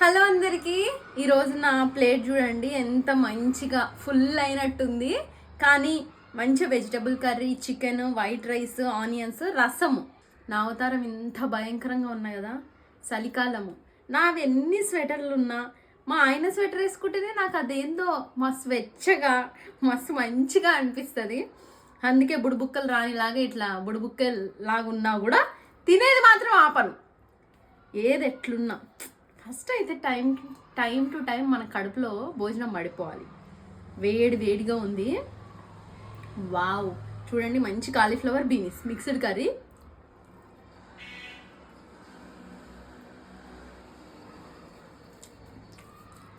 Hello అందరికీ. ఈరోజు నా ప్లేట్ చూడండి ఎంత మంచిగా ఫుల్ అయినట్టుంది. కానీ మంచి vegetable curry, chicken, white rice, onions, రసము. నా అవతారం ఇంత భయంకరంగా ఉన్నాయి కదా. చలికాలము నావి ఎన్ని స్వెటర్లు ఉన్నా మా ఆయన స్వెటర్ వేసుకుంటేనే నాకు అదేందో మస్తు వెచ్చగా మస్తు మంచిగా అనిపిస్తుంది. అందుకే బుడిబుక్కలు రానిలాగా ఇట్లా బుడిబుక్కలు లాగా ఉన్నా కూడా తినేది మాత్రం ఆపను. ఏది ఎట్లున్నా ఫస్ట్ అయితే టైం టు టైం మన కడుపులో భోజనం పడిపోవాలి. వేడి వేడిగా ఉంది. వావ్, చూడండి మంచి cauliflower beans mixed curry.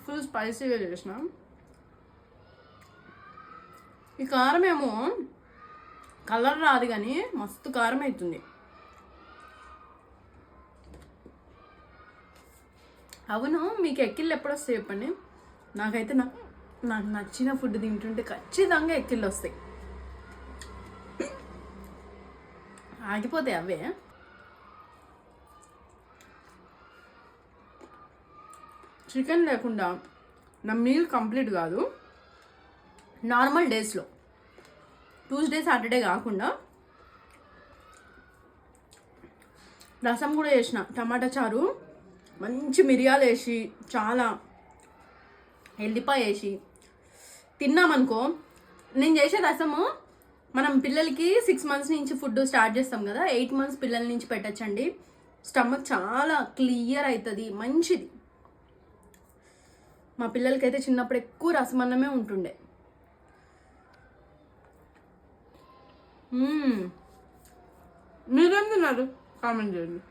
Full స్పైసీగా చేసిన. ఈ కారం ఏమో కలర్ రాదు కానీ మస్తు కారం అవుతుంది. అవును, మీకు ఎక్కిళ్ళు ఎప్పుడు వస్తాయి చెప్పండి. నాకైతే నాకు నచ్చిన ఫుడ్ తింటుంటే ఖచ్చితంగా ఎక్కిళ్ళు వస్తాయి. ఆగిపోతాయి అవే. చికెన్ లేకుండా నా మీల్ కంప్లీట్ కాదు. నార్మల్ డేస్లో ట్యూస్డే సాటర్డే కాకుండా రసం కూడా చేసిన. టమాటా చారు, మంచి మిరియాలు వేసి, చాలా ఎల్లిపాయ వేసి తిన్నామనుకో. నేను చేసే రసము మనం పిల్లలకి 6 months నుంచి ఫుడ్ స్టార్ట్ చేస్తాం కదా, 8 months పిల్లల నుంచి పెట్టచ్చండి. స్టమక్ చాలా క్లియర్ అవుతుంది, మంచిది. మా పిల్లలకైతే చిన్నప్పుడు ఎక్కువ రసమన్నమే ఉంటుండే. మీరేం తిన్నారు కామెంట్ చేయండి.